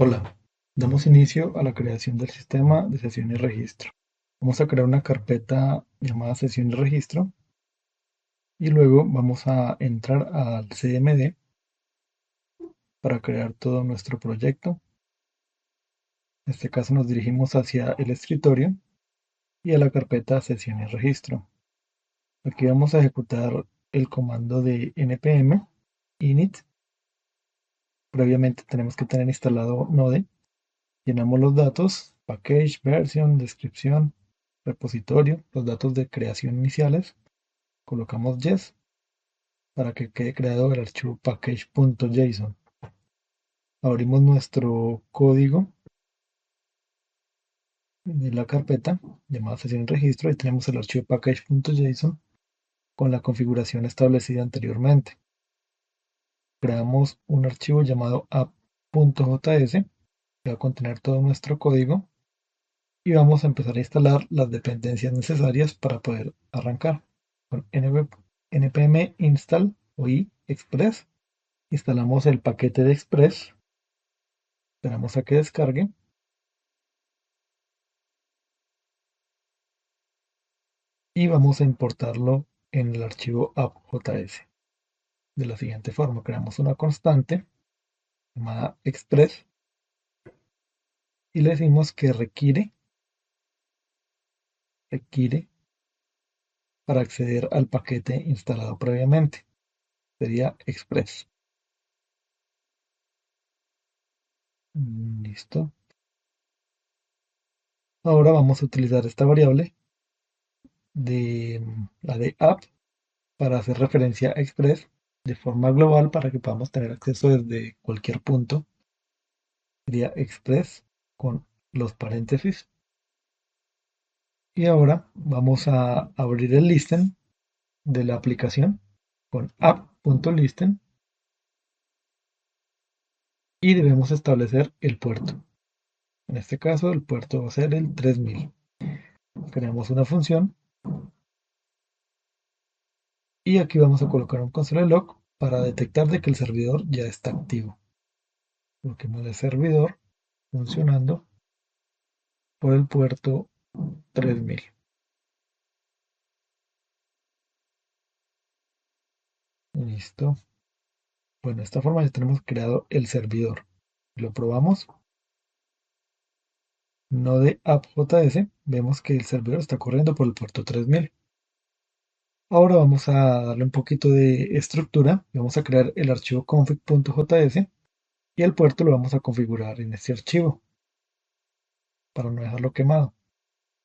Hola, damos inicio a la creación del sistema de sesión y registro. Vamos a crear una carpeta llamada sesión y registro y luego vamos a entrar al CMD para crear todo nuestro proyecto. En este caso nos dirigimos hacia el escritorio y a la carpeta sesión y registro. Aquí vamos a ejecutar el comando de npm init. Previamente tenemos que tener instalado Node. Llenamos los datos, package, version, descripción, repositorio, los datos de creación iniciales. Colocamos yes para que quede creado el archivo package.json. Abrimos nuestro código de la carpeta llamada sesión y registro y tenemos el archivo package.json con la configuración establecida anteriormente. Creamos un archivo llamado app.js que va a contener todo nuestro código y vamos a empezar a instalar las dependencias necesarias para poder arrancar. Con npm install o i express instalamos el paquete de express, esperamos a que descargue y vamos a importarlo en el archivo app.js. De la siguiente forma, creamos una constante llamada express y le decimos que requiere para acceder al paquete instalado previamente. Sería express. Listo. Ahora vamos a utilizar esta variable de la de app para hacer referencia a express de forma global para que podamos tener acceso desde cualquier punto. Sería express con los paréntesis. Y ahora vamos a abrir el listen de la aplicación con app.listen y debemos establecer el puerto. En este caso el puerto va a ser el 3000. Creamos una función y aquí vamos a colocar un console log para detectar de que el servidor ya está activo. Coloquemos el servidor funcionando por el puerto 3000. Listo. Bueno, de esta forma ya tenemos creado el servidor. Lo probamos. Node app.js. Vemos que el servidor está corriendo por el puerto 3000. Ahora vamos a darle un poquito de estructura. Vamos a crear el archivo config.js y el puerto lo vamos a configurar en este archivo para no dejarlo quemado.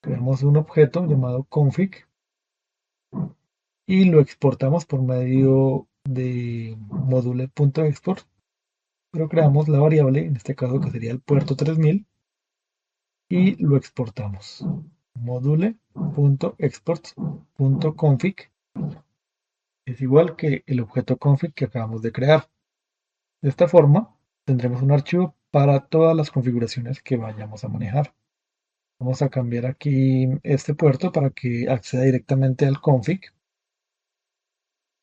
Creamos un objeto llamado config y lo exportamos por medio de module.export, pero creamos la variable, en este caso que sería el puerto 3000, y lo exportamos. Module.export.config es igual que el objeto config que acabamos de crear. De esta forma tendremos un archivo para todas las configuraciones que vayamos a manejar. Vamos a cambiar aquí este puerto para que acceda directamente al config.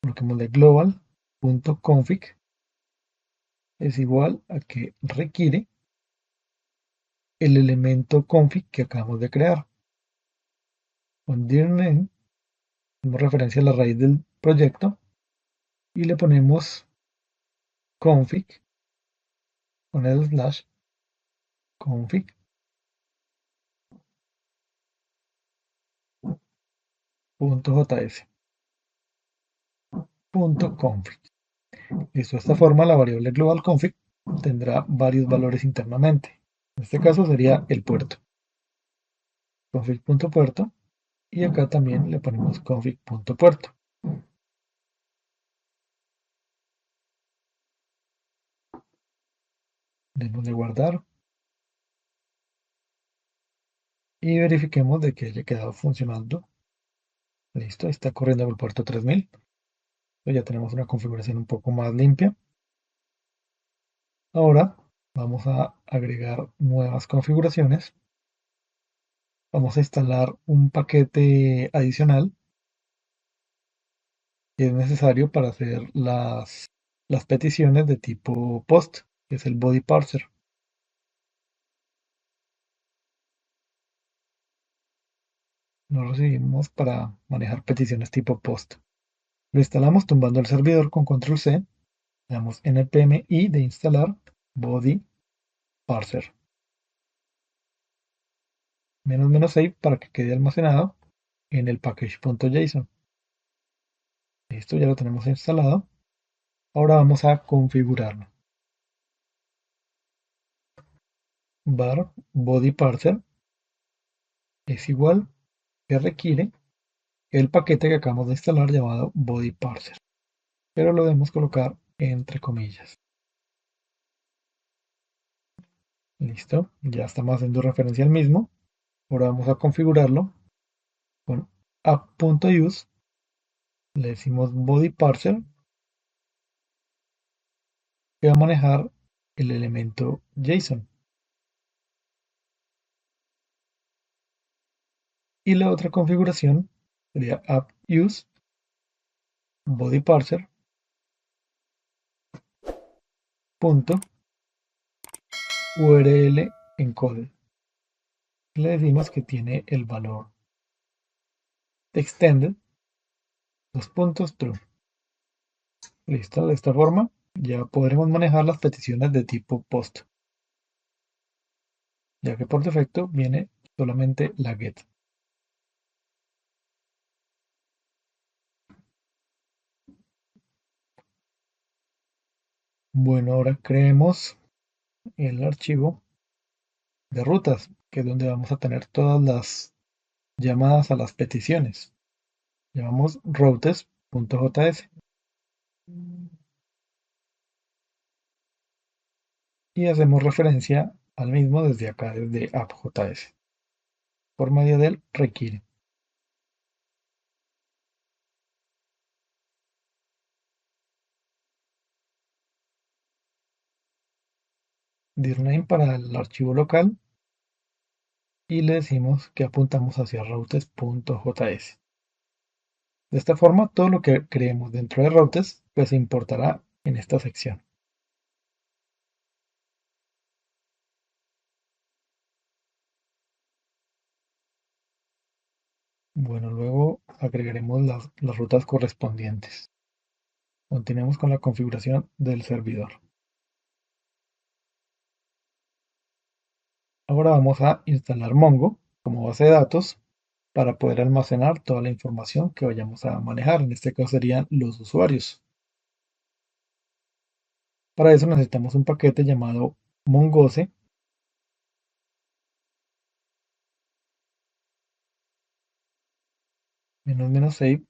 Coloquemos de global.config es igual a que requiere el elemento config que acabamos de crear. Con dir name hacemos referencia a la raíz del proyecto y le ponemos config con el slash config.js.config. Listo, de esta forma la variable global config tendrá varios valores internamente. En este caso sería el puerto, config.puerto, y acá también le ponemos config.puerto. Demos de guardar y verifiquemos de que haya quedado funcionando. Listo, está corriendo por el puerto 3000. Ya tenemos una configuración un poco más limpia. Ahora vamos a agregar nuevas configuraciones. Vamos a instalar un paquete adicional que es necesario para hacer las peticiones de tipo post, que es el body parser. lo recibimos para manejar peticiones tipo post. Lo instalamos tumbando el servidor con control C, le damos npm i de instalar body parser --save para que quede almacenado en el package.json. Listo, ya lo tenemos instalado. Ahora vamos a configurarlo. Var body parser es igual que requiere el paquete que acabamos de instalar llamado body parser, pero lo debemos colocar entre comillas. Listo, ya estamos haciendo referencia al mismo. Ahora vamos a configurarlo con app.use, le decimos body parser, que va a manejar el elemento JSON. Y la otra configuración sería app.use body parser punto URL encoded. Le decimos que tiene el valor extended true. Listo, de esta forma ya podremos manejar las peticiones de tipo post, ya que por defecto viene solamente la get. Bueno, ahora creemos el archivo de rutas, que es donde vamos a tener todas las llamadas a las peticiones. Llamamos routes.js y hacemos referencia al mismo desde acá, desde app.js, por medio del requiere. Dirname para el archivo local y le decimos que apuntamos hacia routes.js. De esta forma, todo lo que creemos dentro de routes pues se importará en esta sección. Bueno, luego agregaremos las rutas correspondientes. Continuemos con la configuración del servidor. Ahora vamos a instalar Mongo como base de datos para poder almacenar toda la información que vayamos a manejar. En este caso serían los usuarios. Para eso necesitamos un paquete llamado Mongose "-save"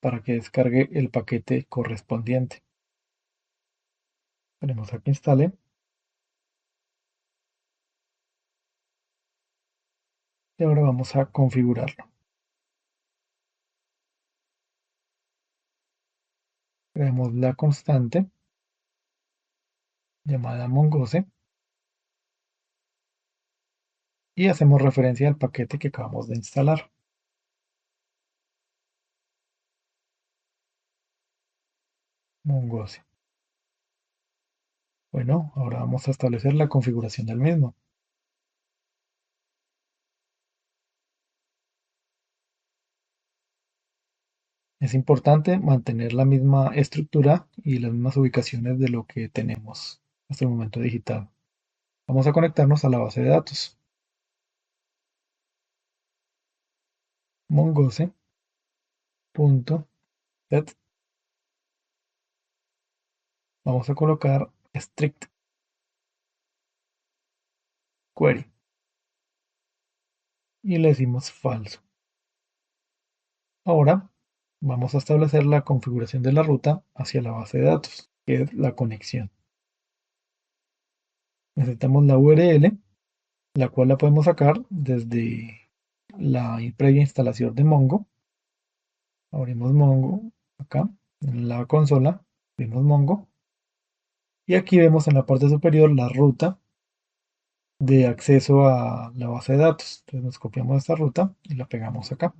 para que descargue el paquete correspondiente. Tenemos a que instale. Y ahora vamos a configurarlo. Creamos la constante llamada Mongose y hacemos referencia al paquete que acabamos de instalar. Mongose. Bueno, ahora vamos a establecer la configuración del mismo. Es importante mantener la misma estructura y las mismas ubicaciones de lo que tenemos hasta el momento digitado. Vamos a conectarnos a la base de datos. Mongose.set. Vamos a colocar strict query y le decimos falso. Ahora vamos a establecer la configuración de la ruta hacia la base de datos, que es la conexión. Necesitamos la URL, la cual la podemos sacar desde la previa instalación de Mongo. Abrimos Mongo acá en la consola, abrimos Mongo y aquí vemos en la parte superior la ruta de acceso a la base de datos. Entonces nos copiamos esta ruta y la pegamos acá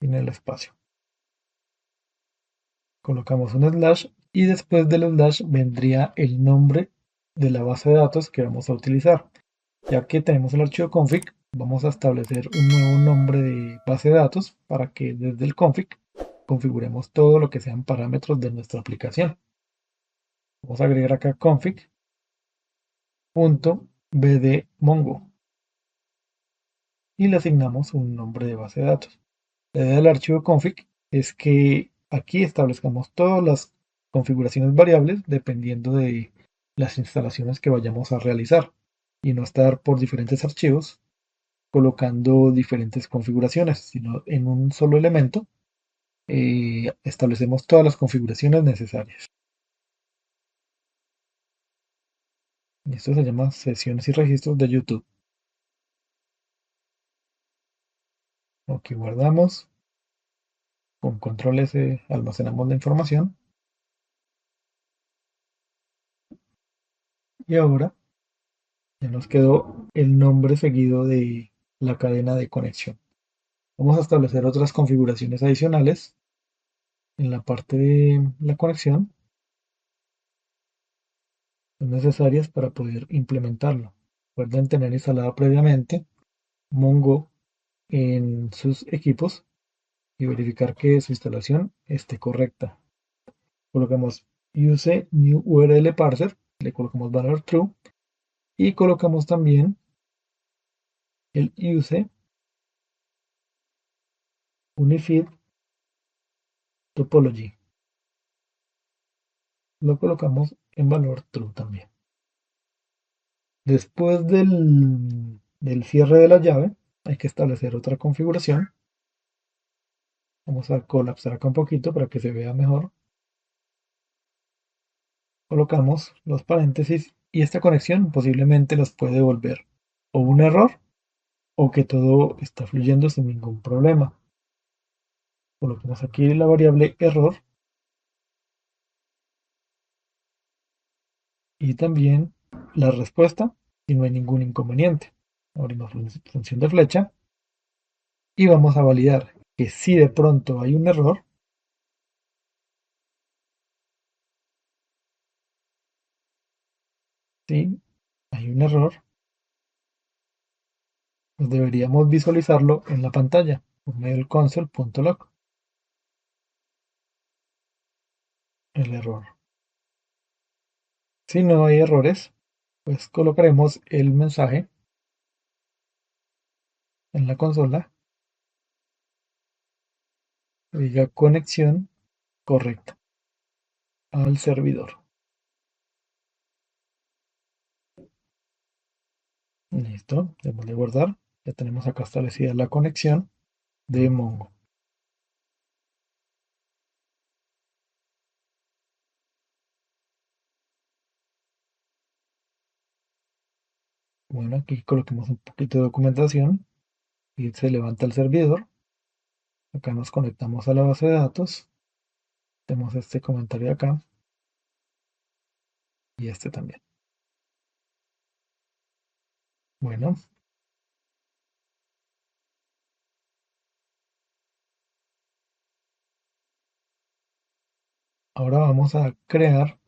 en el espacio. Colocamos un slash y después del slash vendría el nombre de la base de datos que vamos a utilizar. Ya que tenemos el archivo config, vamos a establecer un nuevo nombre de base de datos para que desde el config configuremos todo lo que sean parámetros de nuestra aplicación. Vamos a agregar acá config.bdmongo y le asignamos un nombre de base de datos. La idea del archivo config es que aquí establezcamos todas las configuraciones variables dependiendo de las instalaciones que vayamos a realizar y no estar por diferentes archivos colocando diferentes configuraciones, sino en un solo elemento establecemos todas las configuraciones necesarias. Y esto se llama sesiones y registros de YouTube. Aquí guardamos, con control S almacenamos la información y ahora ya nos quedó el nombre seguido de la cadena de conexión. Vamos a establecer otras configuraciones adicionales en la parte de la conexión, son necesarias para poder implementarlo. Recuerden tener instalado previamente Mongo en sus equipos y verificar que su instalación esté correcta. Colocamos use new URL parser, le colocamos valor true y colocamos también el use unified topology. Lo colocamos en valor true también. Después del cierre de la llave, hay que establecer otra configuración. Vamos a colapsar acá un poquito para que se vea mejor. Colocamos los paréntesis y esta conexión posiblemente nos puede devolver o un error o que todo está fluyendo sin ningún problema. Colocamos aquí la variable error y también la respuesta si no hay ningún inconveniente. Abrimos función de flecha y vamos a validar que si de pronto hay un error, si hay un error, pues deberíamos visualizarlo en la pantalla por medio del console.log, el error. Si no hay errores, pues colocaremos el mensaje en la consola que diga conexión correcta al servidor. Listo, démosle guardar. Ya tenemos acá establecida la conexión de Mongo. Bueno, aquí coloquemos un poquito de documentación y se levanta el servidor. Acá nos conectamos a la base de datos. Tenemos este comentario acá y este también. Bueno, ahora vamos a crear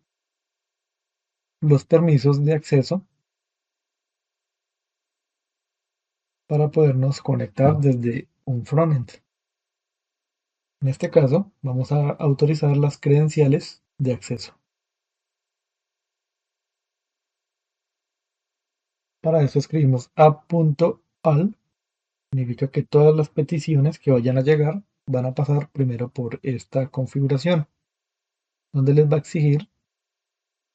los permisos de acceso para podernos conectar desde un frontend. En este caso, vamos a autorizar las credenciales de acceso. Para eso escribimos app.al, significa que todas las peticiones que vayan a llegar van a pasar primero por esta configuración, donde les va a exigir,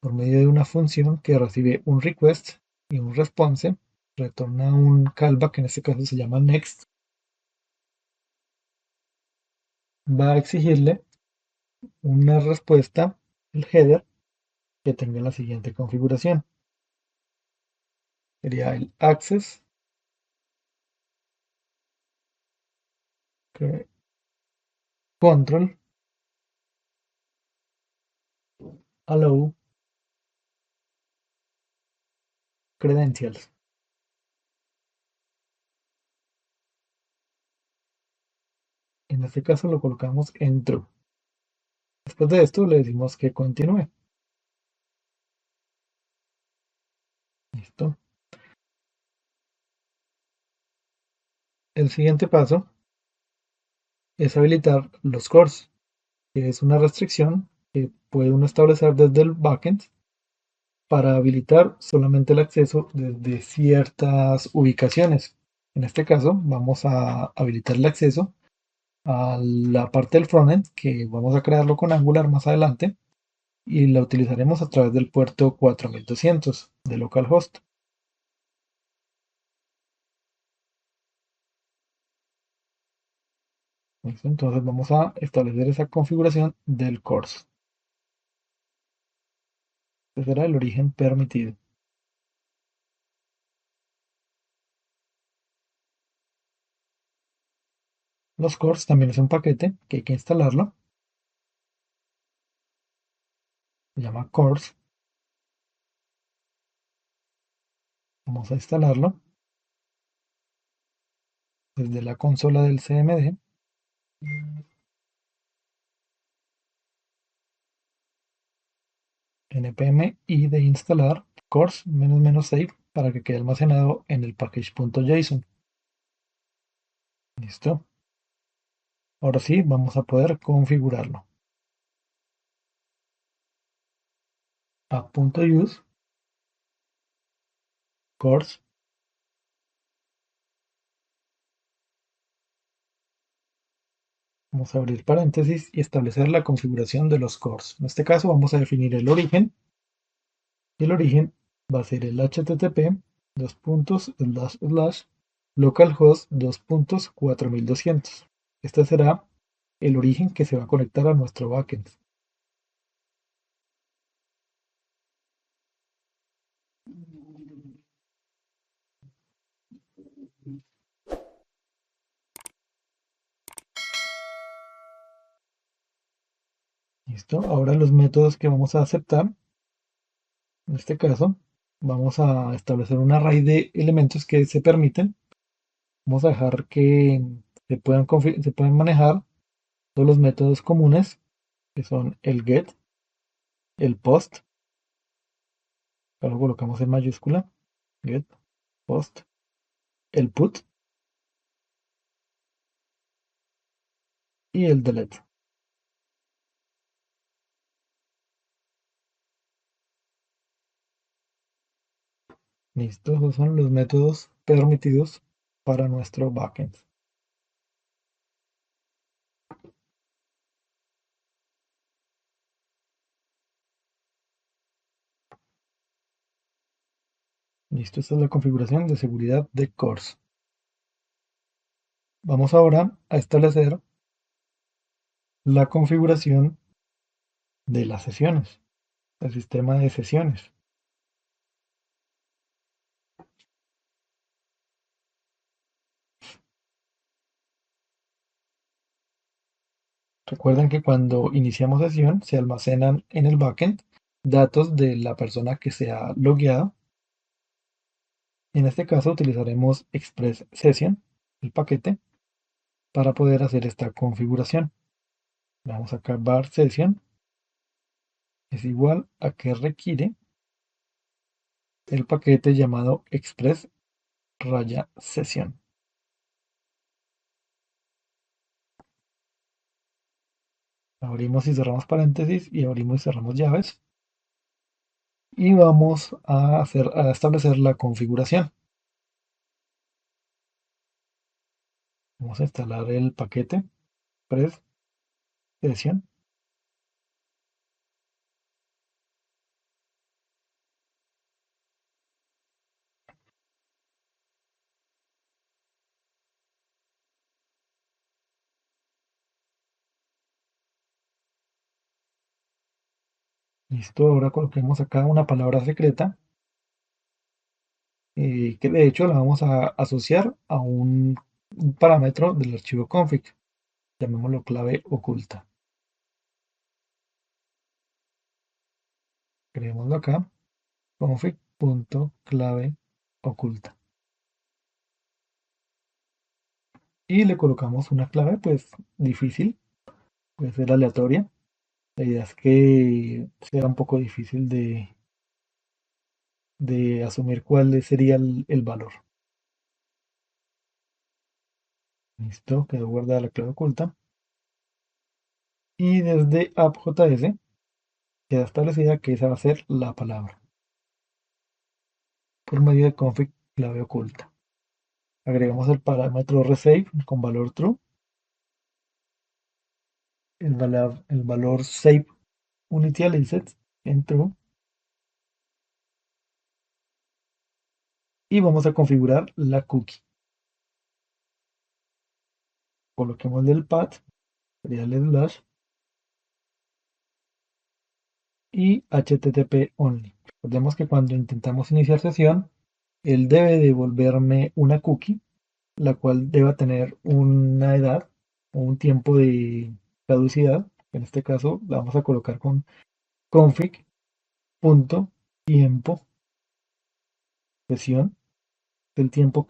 por medio de una función que recibe un request y un response, retorna un callback, que en este caso se llama next, va a exigirle una respuesta, el header, que tenga la siguiente configuración. Sería el access control allow credentials. En este caso lo colocamos en true. Después de esto le decimos que continúe. Listo. El siguiente paso es habilitar los cores, que es una restricción que puede uno establecer desde el backend para habilitar solamente el acceso desde ciertas ubicaciones. En este caso, vamos a habilitar el acceso a la parte del frontend, que vamos a crearlo con Angular más adelante, y la utilizaremos a través del puerto 4200 de localhost. ¿Listo? Entonces vamos a establecer esa configuración del course. Este será el origen permitido. Los cores también es un paquete que hay que instalarlo. Se llama cores. Vamos a instalarlo desde la consola del CMD. npm i de instalar cores "-save" para que quede almacenado en el package.json. Listo. Ahora sí, vamos a poder configurarlo. app.use cores. Vamos a abrir paréntesis y establecer la configuración de los cores. En este caso vamos a definir el origen. Y el origen va a ser el http localhost 4200. Este será el origen que se va a conectar a nuestro backend. ¿Listo? Ahora los métodos que vamos a aceptar. En este caso, vamos a establecer un array de elementos que se permiten. Vamos a dejar que se puedan manejar todos los métodos comunes, que son el get, el post, ahora lo colocamos en mayúscula, get, post, el put y el delete. Listo, esos son los métodos permitidos para nuestro backend. Listo, esta es la configuración de seguridad de CORS. Vamos ahora a establecer la configuración de las sesiones, el sistema de sesiones. Recuerden que cuando iniciamos sesión se almacenan en el backend datos de la persona que se ha logueado. En este caso utilizaremos Express Session, el paquete, para poder hacer esta configuración. Vamos acá var session es igual a que requiere el paquete llamado express raya sesión. Abrimos y cerramos paréntesis y abrimos y cerramos llaves. Y vamos a establecer la configuración. Vamos a instalar el paquete express session. Listo, ahora coloquemos acá una palabra secreta, que de hecho la vamos a asociar a un parámetro del archivo config. Llamémoslo clave oculta. Creémoslo acá, config.clave oculta. Y le colocamos una clave pues difícil, puede ser aleatoria. La idea es que sea un poco difícil de asumir cuál sería el valor. Listo, quedó guardada la clave oculta. Y desde app.js queda establecida que esa va a ser la palabra por medio de config clave oculta. Agregamos el parámetro resave con valor true, el valor save initialized en true y vamos a configurar la cookie. Coloquemos el path, sería el slash y HTTP only. Recordemos que cuando intentamos iniciar sesión, él debe devolverme una cookie, la cual deba tener una edad o un tiempo de caducidad. En este caso, la vamos a colocar con config.tiempo sesión, el tiempo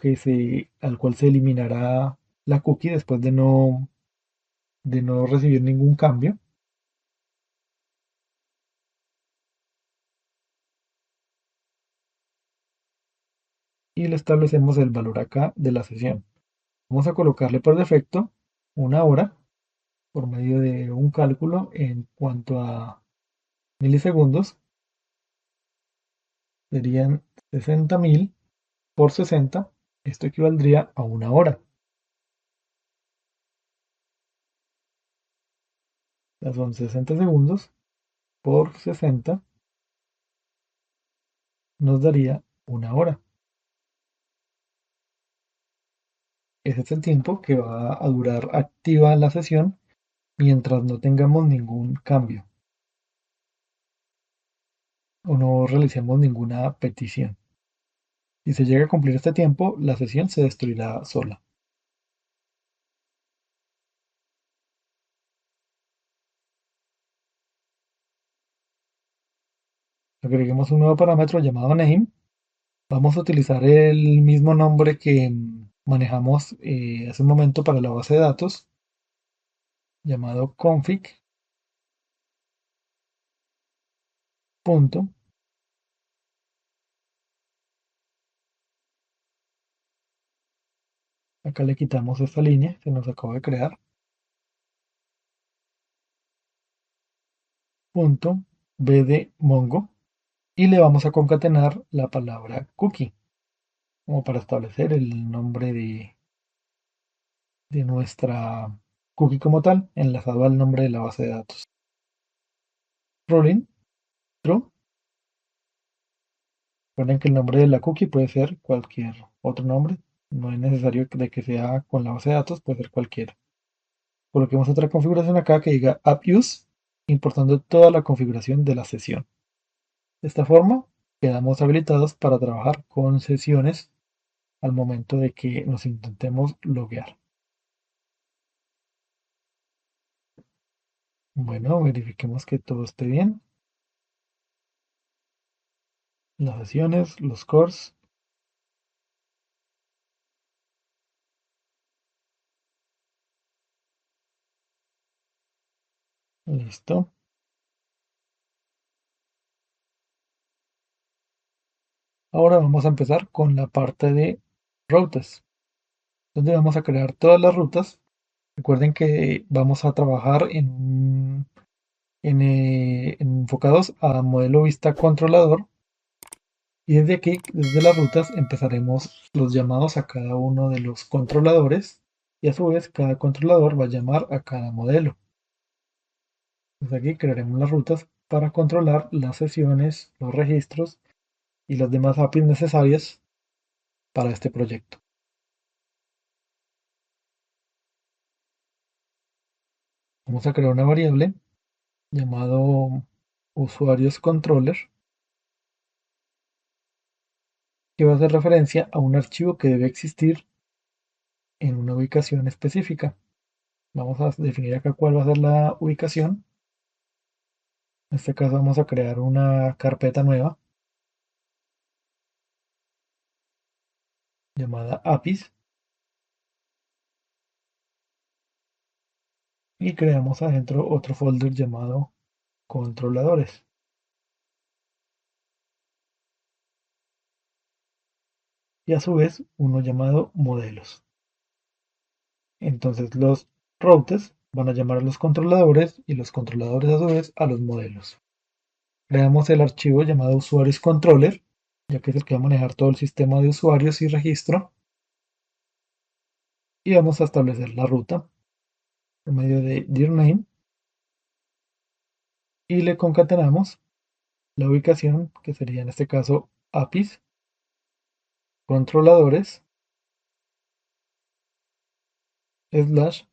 al cual se eliminará la cookie después de no recibir ningún cambio. Y le establecemos el valor acá de la sesión. Vamos a colocarle por defecto una hora por medio de un cálculo en cuanto a milisegundos. Serían 60.000 por 60. Esto equivaldría a una hora. Ya son 60 segundos por 60. Nos daría una hora. Ese es el tiempo que va a durar activa la sesión mientras no tengamos ningún cambio o no realicemos ninguna petición. Si se llega a cumplir este tiempo, la sesión se destruirá sola. Agreguemos un nuevo parámetro llamado name. Vamos a utilizar el mismo nombre que manejamos hace un momento para la base de datos, llamado config. Punto. Acá le quitamos esta línea que nos acaba de crear. Punto b de Mongo. Y le vamos a concatenar la palabra cookie como para establecer el nombre de nuestra cookie como tal, enlazado al nombre de la base de datos. Rolling true. Recuerden que el nombre de la cookie puede ser cualquier otro nombre, no es necesario de que sea con la base de datos, puede ser cualquiera. Coloquemos otra configuración acá que diga app use, importando toda la configuración de la sesión. De esta forma, quedamos habilitados para trabajar con sesiones al momento de que nos intentemos loguear. Bueno, verifiquemos que todo esté bien. Las sesiones, los cores. Listo. Ahora vamos a empezar con la parte de rutas, donde vamos a crear todas las rutas. Recuerden que vamos a trabajar enfocados a modelo vista controlador. Y desde aquí, desde las rutas, empezaremos los llamados a cada uno de los controladores. Y a su vez, cada controlador va a llamar a cada modelo. Desde aquí crearemos las rutas para controlar las sesiones, los registros y las demás APIs necesarias para este proyecto. Vamos a crear una variable llamado usuarios controller que va a hacer referencia a un archivo que debe existir en una ubicación específica. Vamos a definir acá cuál va a ser la ubicación. En este caso vamos a crear una carpeta nueva llamada APIs y creamos adentro otro folder llamado controladores y a su vez uno llamado modelos. Entonces los routes van a llamar a los controladores y los controladores a su vez a los modelos. Creamos el archivo llamado usuarios controller, ya que es el que va a manejar todo el sistema de usuarios y registro. Y vamos a establecer la ruta por medio de dirname y le concatenamos la ubicación, que sería en este caso APIs, controladores, slash,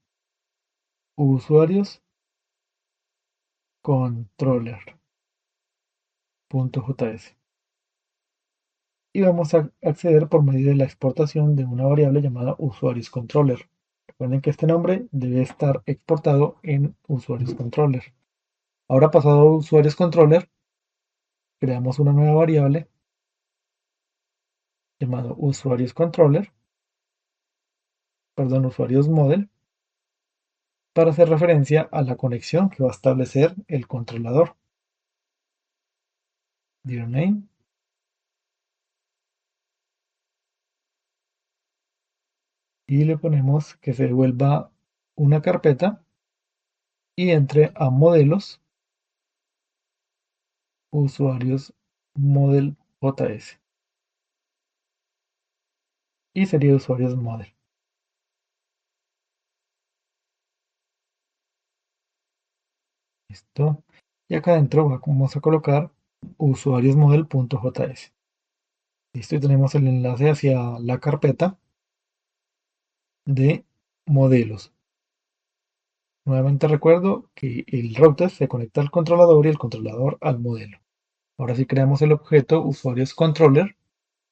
usuarios, controller.js. Y vamos a acceder por medio de la exportación de una variable llamada usuarios controller. Recuerden que este nombre debe estar exportado en usuarios controller. Ahora pasado a usuarios controller, creamos una nueva variable llamada usuarios controller, perdón, usuarios model, para hacer referencia a la conexión que va a establecer el controlador. Dirname y le ponemos que se devuelva una carpeta y entre a modelos usuarios model.js y sería usuarios model. Listo. Y acá adentro vamos a colocar usuarios model.js. Listo, y tenemos el enlace hacia la carpeta de modelos. Nuevamente recuerdo que el router se conecta al controlador y el controlador al modelo. Ahora sí creamos el objeto usuarios controller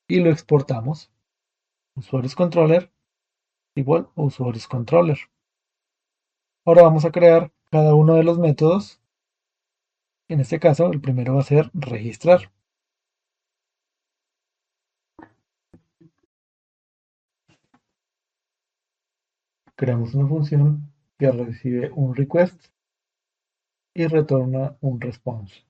y lo exportamos. Usuarios controller igual a usuarios controller. Ahora vamos a crear cada uno de los métodos. En este caso, el primero va a ser registrar. Creamos una función que recibe un request y retorna un response.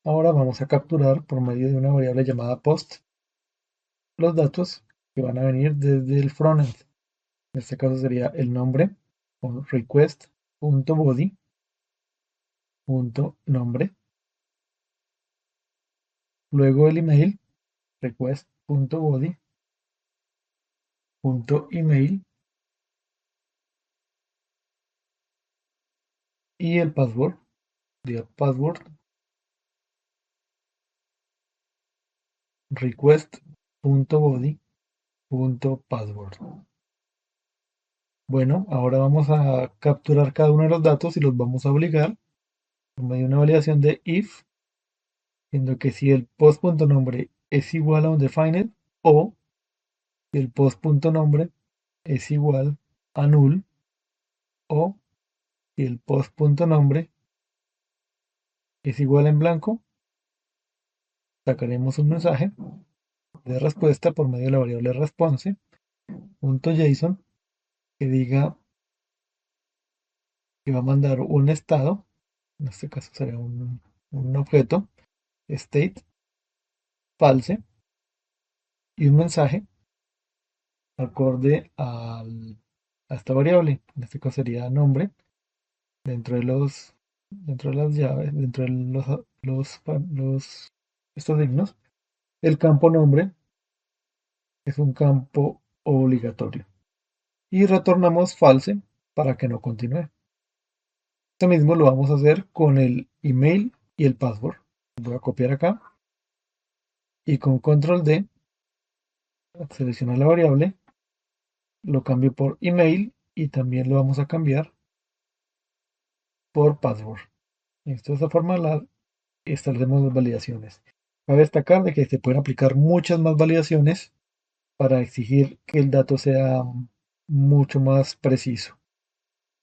Ahora vamos a capturar por medio de una variable llamada post los datos que van a venir desde el frontend. En este caso sería el nombre con request.body.nombre, luego el email request.body.email y el password, sería password request.body.password. Bueno, ahora vamos a capturar cada uno de los datos y los vamos a obligar por medio de una validación de if, siendo que si el post.nombre es igual a undefined o si el post.nombre es igual a null o si el post.nombre es igual en blanco, sacaremos un mensaje de respuesta por medio de la variable response.json que diga que va a mandar un estado, en este caso sería un objeto, state, false, y un mensaje acorde a esta variable, en este caso sería nombre, dentro de las llaves, dentro de estos signos, el campo nombre es un campo obligatorio. Y retornamos false para que no continúe. Esto mismo lo vamos a hacer con el email y el password. Voy a copiar acá y con control D seleccionar la variable, lo cambio por email y también lo vamos a cambiar por password. De esta forma establecemos las validaciones. Cabe destacar de que se pueden aplicar muchas más validaciones para exigir que el dato sea mucho más preciso.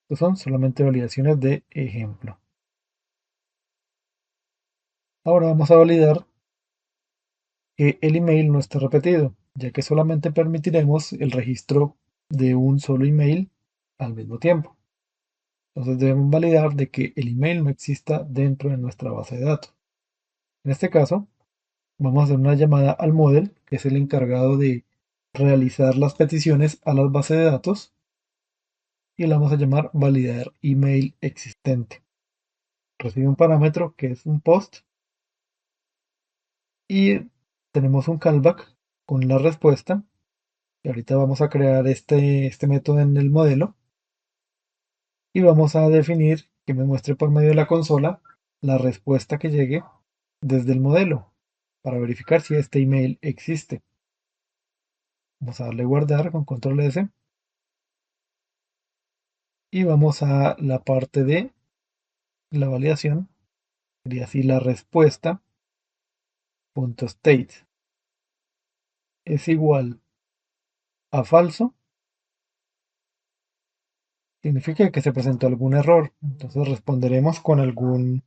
Estos son solamente validaciones de ejemplo. Ahora vamos a validar que el email no esté repetido, ya que solamente permitiremos el registro de un solo email al mismo tiempo. Entonces debemos validar de que el email no exista dentro de nuestra base de datos. En este caso, vamos a hacer una llamada al model, que es el encargado de realizar las peticiones a las bases de datos y la vamos a llamar validar email existente. Recibe un parámetro que es un post y tenemos un callback con la respuesta. Y ahorita vamos a crear este método en el modelo y vamos a definir que me muestre por medio de la consola la respuesta que llegue desde el modelo para verificar si este email existe. Vamos a darle guardar con control S y vamos a la parte de la validación. Sería así la respuesta punto state es igual a falso. Significa que se presentó algún error. Entonces responderemos con algún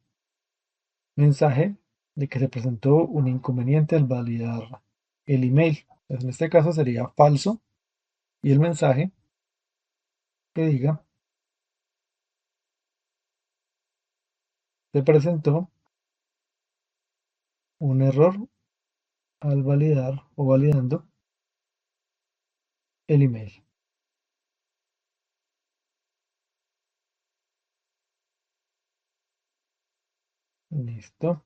mensaje de que se presentó un inconveniente al validar el email. Entonces, en este caso sería falso y el mensaje que diga se presentó un error al validar o validando el email. Listo.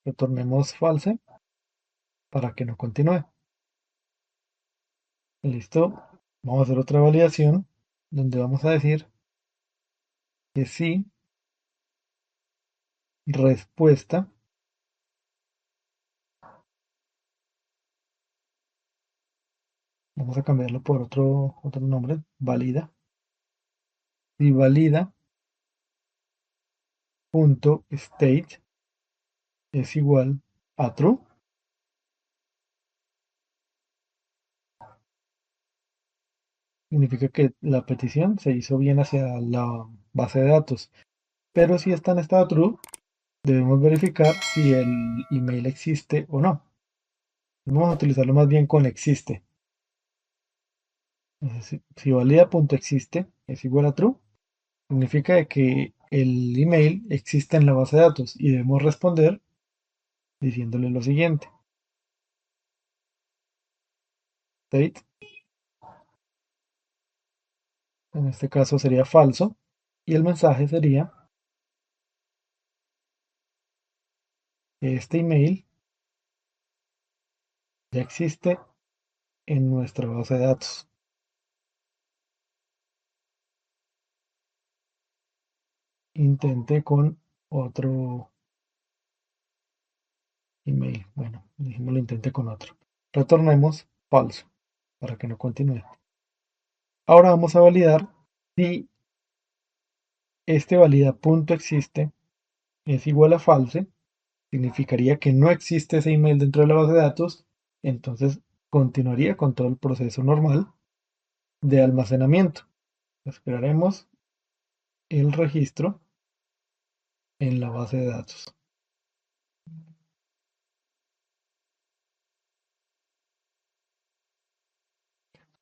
Retornemos false para que no continúe. Listo. Vamos a hacer otra validación donde vamos a decir que sí, respuesta, vamos a cambiarlo por otro nombre, valida, y valida punto state es igual a true. Significa que la petición se hizo bien hacia la base de datos, pero si está en estado true, debemos verificar si el email existe o no. Vamos a utilizarlo más bien con existe. Entonces, si valida.existe es igual a true, significa que el email existe en la base de datos y debemos responder diciéndole lo siguiente. State, en este caso sería falso, y el mensaje sería que este email ya existe en nuestra base de datos. Intente con otro email. Bueno, dijimos lo intente con otro. Retornemos falso para que no continúe. Ahora vamos a validar si este valida punto existe es igual a false. Significaría que no existe ese email dentro de la base de datos. Entonces continuaría con todo el proceso normal de almacenamiento. Esperaremos el registro en la base de datos.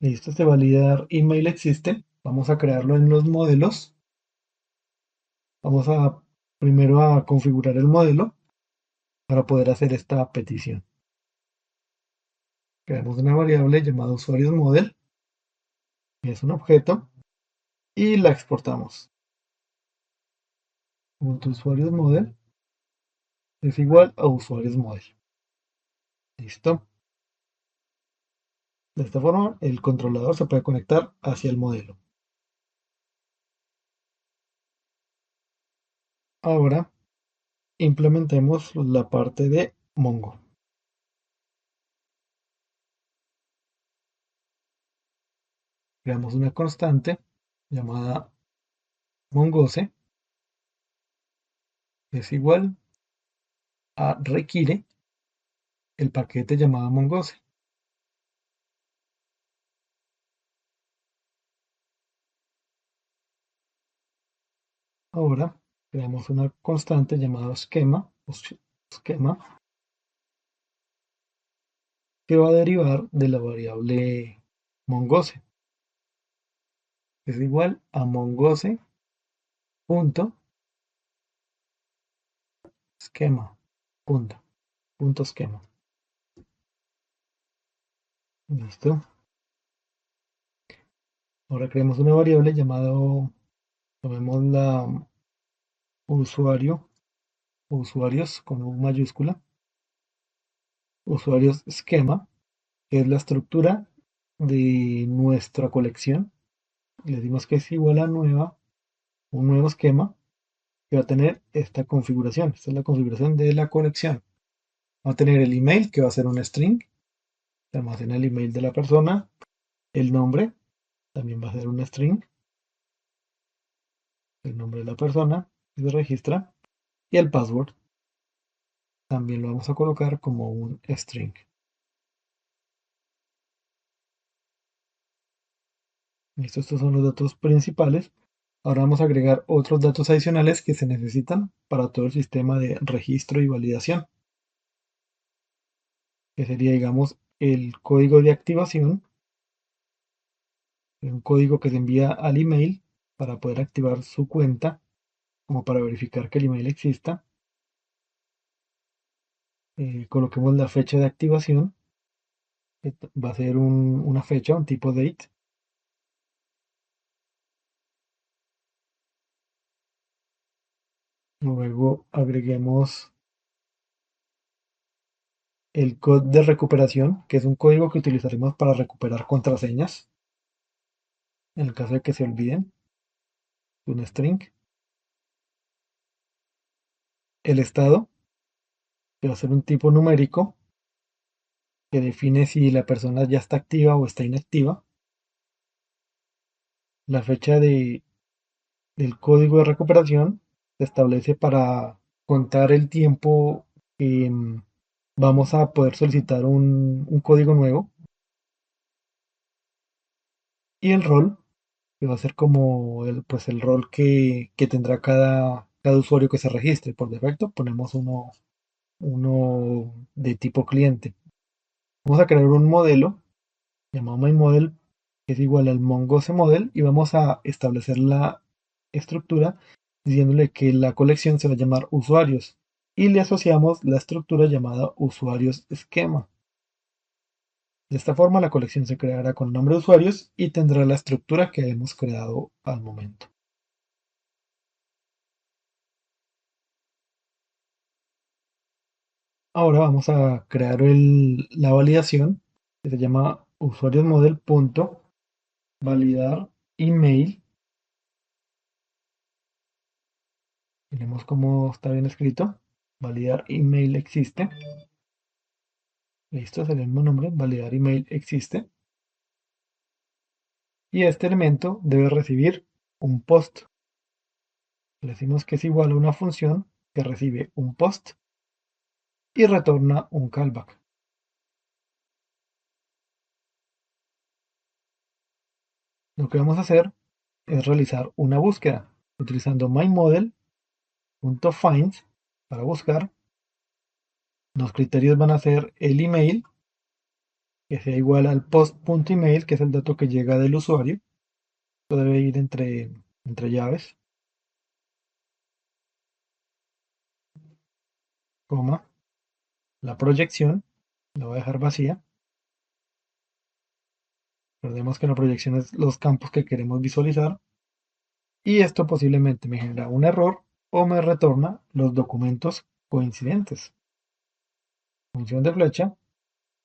Listo, este validar email existe. Vamos a crearlo en los modelos. Vamos a primero a configurar el modelo para poder hacer esta petición. Creamos una variable llamada usuarios model, que es un objeto, y la exportamos. Usuarios model es igual a usuarios model. Listo. De esta forma, el controlador se puede conectar hacia el modelo. Ahora, implementemos la parte de Mongo. Creamos una constante llamada mongose, que es igual a requiere el paquete llamado mongose. Ahora, creamos una constante llamada esquema, que va a derivar de la variable mongose. Es igual a mongose.esquema. Punto esquema. Listo. Ahora creemos una variable llamado, tomémosla usuario, usuarios con U mayúscula, usuarios esquema, que es la estructura de nuestra colección. Le decimos que es igual a un nuevo esquema que va a tener esta configuración. Esta es la configuración de la colección. Va a tener el email, que va a ser un string, se almacena el email de la persona, el nombre, también va a ser un string, el nombre de la persona que se registra, y el password también lo vamos a colocar como un string. Estos son los datos principales. Ahora vamos a agregar otros datos adicionales que se necesitan para todo el sistema de registro y validación, que sería, digamos, el código de activación, un código que se envía al email para poder activar su cuenta, como para verificar que el email exista. Coloquemos la fecha de activación, que va a ser una fecha, un tipo date. Luego agreguemos el código de recuperación, que es un código que utilizaremos para recuperar contraseñas, en el caso de que se olviden, un string. El estado, que va a ser un tipo numérico, que define si la persona ya está activa o está inactiva. La fecha del código de recuperación se establece para contar el tiempo que vamos a poder solicitar un código nuevo. Y el rol, que va a ser como pues el rol que tendrá cada usuario que se registre. Por defecto ponemos uno de tipo cliente. Vamos a crear un modelo llamado myModel, que es igual al MongoCModel, y vamos a establecer la estructura diciéndole que la colección se va a llamar usuarios y le asociamos la estructura llamada usuarios esquema. De esta forma la colección se creará con nombre de usuarios y tendrá la estructura que hemos creado al momento. Ahora vamos a crear la validación que se llama usuariosmodel.validar email. Tenemos cómo está bien escrito. Validar email existe. Listo, es el mismo nombre. Validar email existe. Y este elemento debe recibir un post. Le decimos que es igual a una función que recibe un post y retorna un callback. Lo que vamos a hacer es realizar una búsqueda utilizando myModel.find para buscar. Los criterios van a ser el email, que sea igual al post.email, que es el dato que llega del usuario. Esto debe ir entre llaves, coma, la proyección, la voy a dejar vacía. Recordemos que la proyección es los campos que queremos visualizar. Y esto posiblemente me genera un error o me retorna los documentos coincidentes. Función de flecha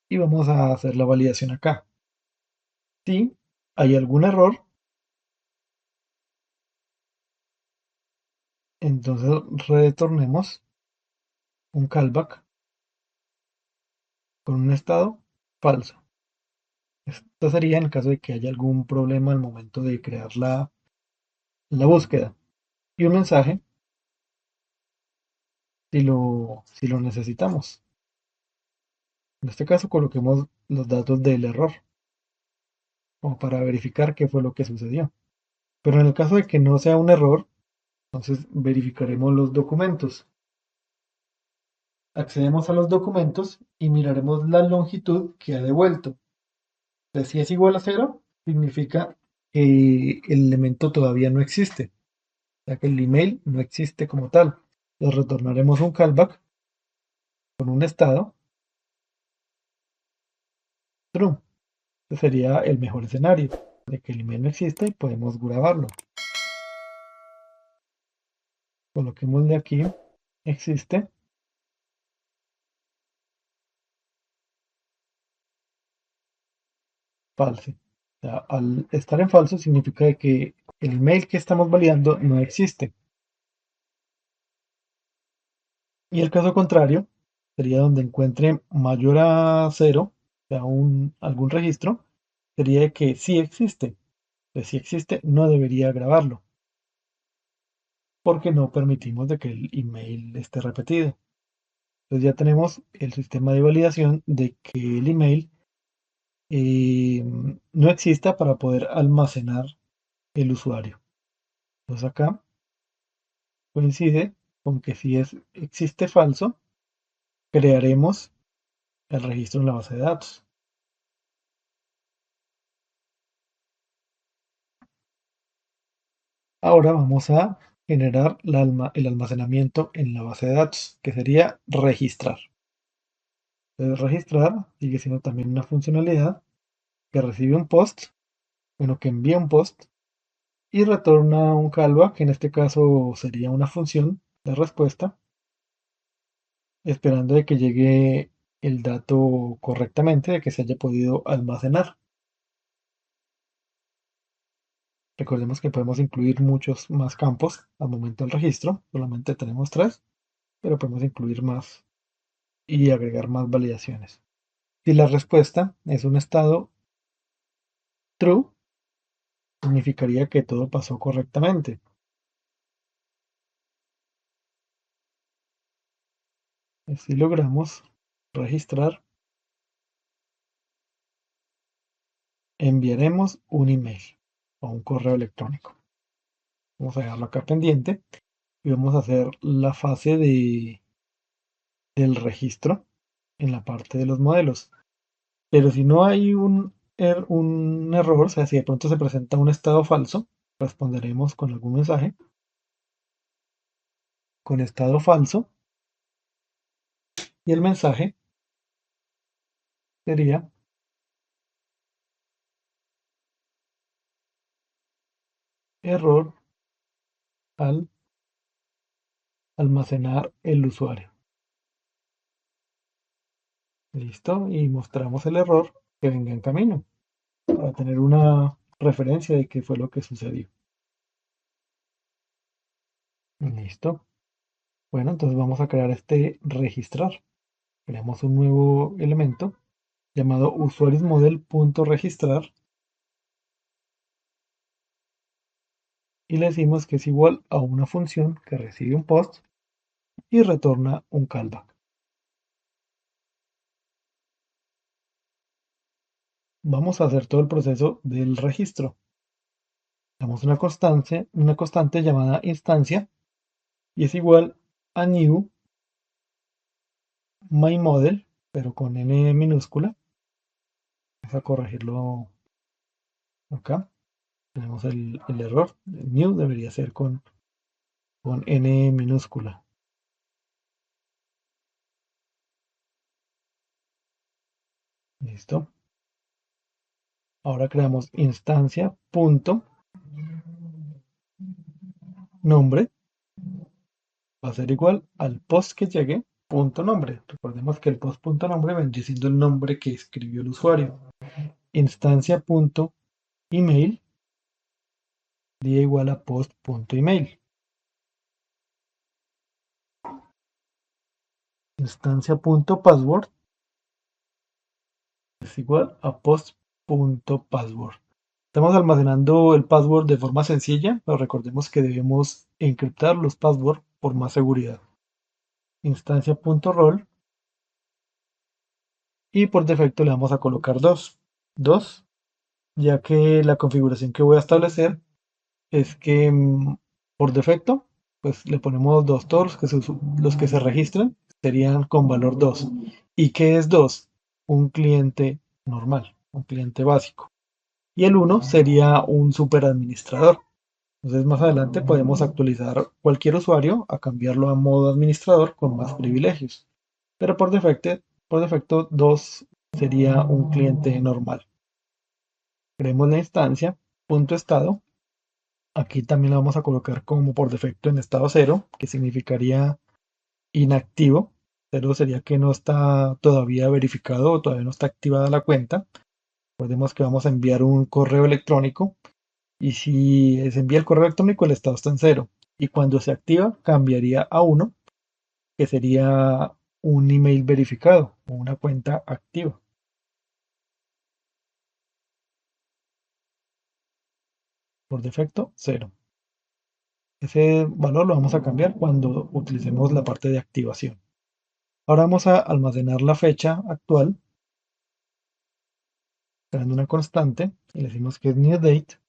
y vamos a hacer la validación acá. Si hay algún error, entonces retornemos un callback con un estado falso. Esto sería en caso de que haya algún problema al momento de crear la búsqueda. Y un mensaje si lo necesitamos. En este caso coloquemos los datos del error, como para verificar qué fue lo que sucedió. Pero en el caso de que no sea un error, entonces verificaremos los documentos. Accedemos a los documentos y miraremos la longitud que ha devuelto. Entonces, si es igual a cero, significa que el elemento todavía no existe, o sea que el email no existe como tal. Entonces retornaremos un callback con un estado true. Este sería el mejor escenario, de que el email no existe y podemos grabarlo. Coloquémosle aquí, existe, false. O sea, al estar en falso significa de que el email que estamos validando no existe. Y el caso contrario sería donde encuentre mayor a cero, o sea, algún registro, sería de que sí existe. Pues si existe, no debería grabarlo, porque no permitimos de que el email esté repetido. Entonces ya tenemos el sistema de validación de que el email no exista para poder almacenar el usuario. Entonces acá coincide con que si existe falso, crearemos el registro en la base de datos. Ahora vamos a generar el almacenamiento en la base de datos, que sería registrar. Entonces registrar sigue siendo también una funcionalidad que recibe un post, bueno, que envía un post y retorna un callback, que en este caso sería una función de respuesta, esperando de que llegue el dato correctamente, de que se haya podido almacenar. Recordemos que podemos incluir muchos más campos al momento del registro, solamente tenemos tres, pero podemos incluir más y agregar más validaciones. Si la respuesta es un estado true, significaría que todo pasó correctamente. Si logramos registrar, enviaremos un email o un correo electrónico. Vamos a dejarlo acá pendiente y vamos a hacer la fase del registro en la parte de los modelos. Pero si no hay un error, o sea, si de pronto se presenta un estado falso, responderemos con algún mensaje con estado falso y el mensaje sería error al almacenar el usuario. Listo, y mostramos el error que venga en camino para tener una referencia de qué fue lo que sucedió. Listo. Bueno, entonces vamos a crear este registrar. Creamos un nuevo elemento llamado usuariosmodel.registrar y le decimos que es igual a una función que recibe un post y retorna un callback. Vamos a hacer todo el proceso del registro. Damos una constante llamada instancia y es igual a new myModel, pero con n minúscula. Vamos a corregirlo acá. Tenemos el error. El new debería ser con n minúscula. Listo. Ahora creamos instancia punto nombre. Va a ser igual al post que llegue punto nombre. Recordemos que el post punto nombre vendría siendo el nombre que escribió el usuario. Instancia punto email día igual a post punto email. Instancia punto password es igual a post punto password. Estamos almacenando el password de forma sencilla, pero recordemos que debemos encriptar los passwords por más seguridad. Instancia.rol y por defecto le vamos a colocar 2, ya que la configuración que voy a establecer es que por defecto pues le ponemos 2, todos los que se registren serían con valor 2. ¿Y qué es 2? Un cliente normal, un cliente básico. Y el 1 sería un superadministrador. Entonces más adelante podemos actualizar cualquier usuario a cambiarlo a modo administrador con más privilegios. Pero por defecto 2 sería un cliente normal. creemos la instancia, punto estado. Aquí también la vamos a colocar como por defecto en estado cero, que significaría inactivo. Cero sería que no está todavía verificado o todavía no está activada la cuenta. Recordemos que vamos a enviar un correo electrónico y si se envía el correo electrónico el estado está en cero. Y cuando se activa cambiaría a uno, que sería un email verificado o una cuenta activa. Por defecto, cero. Ese valor lo vamos a cambiar cuando utilicemos la parte de activación. Ahora vamos a almacenar la fecha actual, creando una constante, y le decimos que es new date,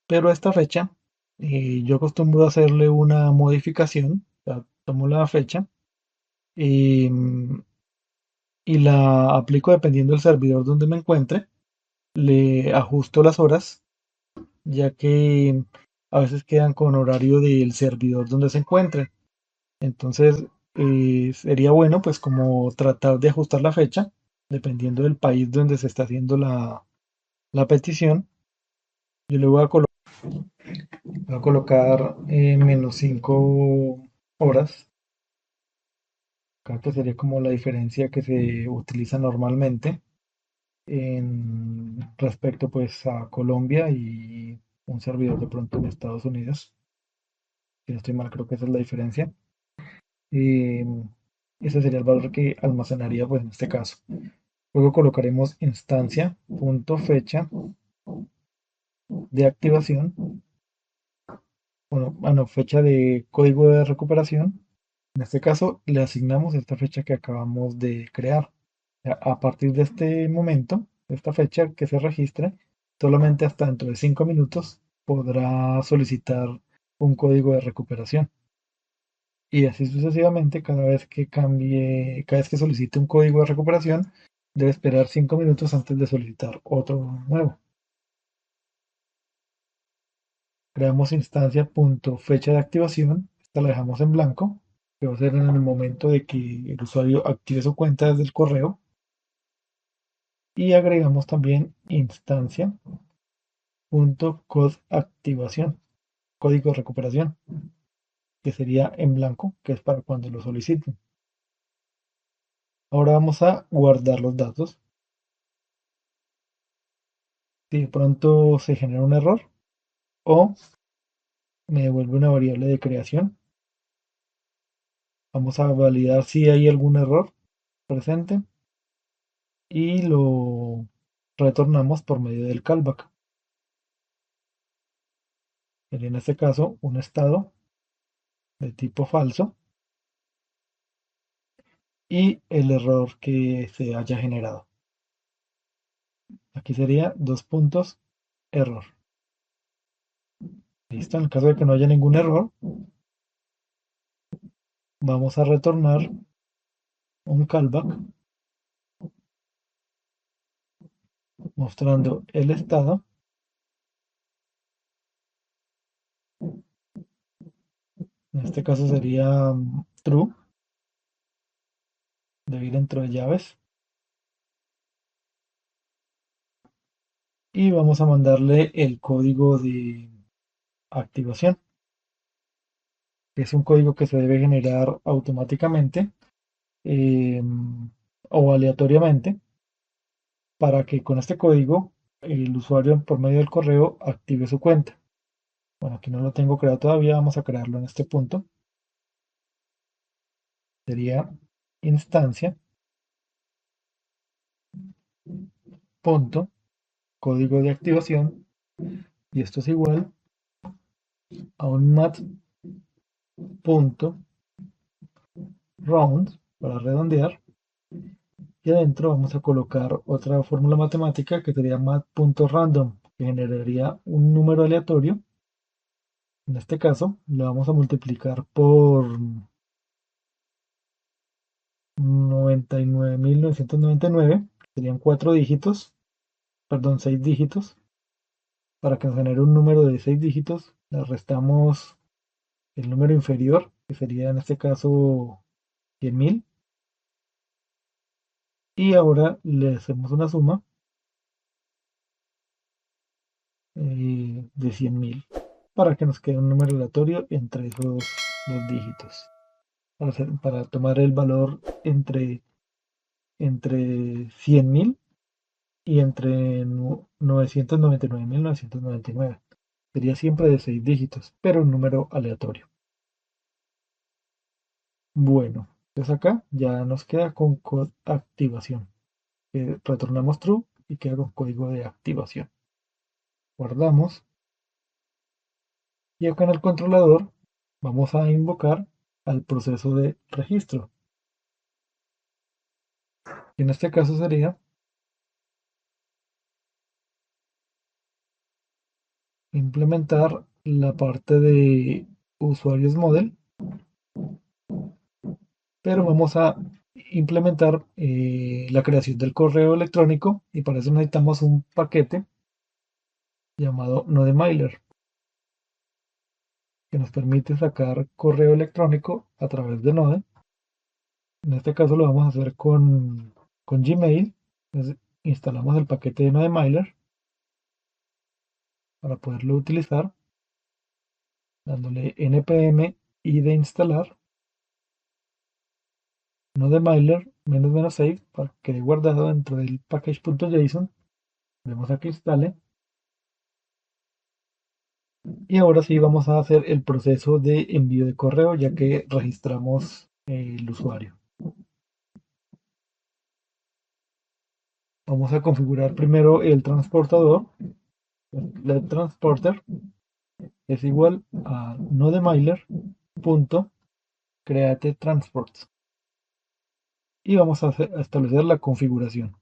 pero a esta fecha yo acostumbro a hacerle una modificación, o sea, tomo la fecha y, y la aplico dependiendo del servidor donde me encuentre, le ajusto las horas, ya que a veces quedan con horario del servidor donde se encuentren. Entonces, sería bueno pues como tratar de ajustar la fecha, dependiendo del país donde se está haciendo la petición. Yo le voy a colocar menos 5 horas, acá que sería como la diferencia que se utiliza normalmente en respecto pues a Colombia y un servidor de pronto en Estados Unidos. Si no estoy mal, creo que esa es la diferencia. Eh, Ese sería el valor que almacenaría pues en este caso. Luego colocaremos instancia, punto, fecha de activación, bueno, fecha de código de recuperación. En este caso le asignamos esta fecha que acabamos de crear. A partir de este momento, de esta fecha que se registre, solamente hasta dentro de 5 minutos podrá solicitar un código de recuperación. Y así sucesivamente, cada vez que solicite un código de recuperación, debe esperar 5 minutos antes de solicitar otro nuevo. Creamos instancia punto fecha de activación, esta la dejamos en blanco, que va a ser en el momento de que el usuario active su cuenta desde el correo. Y agregamos también instancia punto code activación, código de recuperación, que sería en blanco, que es para cuando lo soliciten. Ahora vamos a guardar los datos. Si de pronto se genera un error o me devuelve una variable de creación, vamos a validar si hay algún error presente y lo retornamos por medio del callback. Sería en este caso un estado de tipo falso y el error que se haya generado. Aquí sería dos puntos error. Listo, en el caso de que no haya ningún error, vamos a retornar un callback mostrando el estado. En este caso sería true, debe ir dentro de llaves. Y vamos a mandarle el código de activación, que es un código que se debe generar automáticamente eh, o aleatoriamente para que con este código el usuario por medio del correo active su cuenta. Bueno, aquí no lo tengo creado todavía, vamos a crearlo en este punto. Sería instancia, punto, código de activación, y esto es igual a un mat punto round para redondear, y adentro vamos a colocar otra fórmula matemática que sería mat.random, que generaría un número aleatorio. En este caso lo vamos a multiplicar por 99.999, serían 4 dígitos, perdón, 6 dígitos. Para que nos genere un número de 6 dígitos, le restamos el número inferior, que sería en este caso 100.000, Y ahora le hacemos una suma de 100.000 para que nos quede un número aleatorio entre esos dos dígitos. Para tomar el valor entre 100.000 y entre 999.999. Sería siempre de 6 dígitos, pero un número aleatorio. Bueno, entonces acá ya nos queda con activación. Retornamos true y queda con código de activación. Guardamos y acá en el controlador vamos a invocar al proceso de registro. Y en este caso sería implementar la parte de usuarios model, pero vamos a implementar la creación del correo electrónico y para eso necesitamos un paquete llamado NodeMailer que nos permite sacar correo electrónico a través de Node. En este caso lo vamos a hacer con Gmail. Entonces, instalamos el paquete de NodeMailer para poderlo utilizar, dándole npm y de instalar NodeMailer "-save" para que quede guardado dentro del package.json. Vemos a que instale. Y ahora sí vamos a hacer el proceso de envío de correo ya que registramos el usuario. Vamos a configurar primero el transportador. Let transporter es igual a nodemailer.createTransports y vamos a establecer la configuración.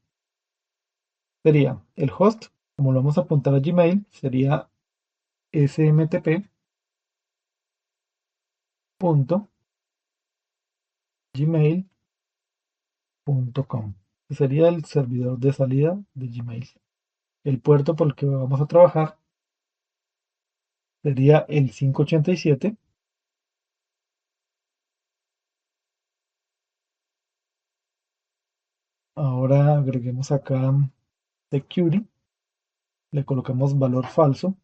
Sería el host, como lo vamos a apuntar a Gmail, sería smtp.gmail.com. Sería el servidor de salida de Gmail. El puerto por el que vamos a trabajar sería el 587. Ahora agreguemos acá security, le colocamos valor falso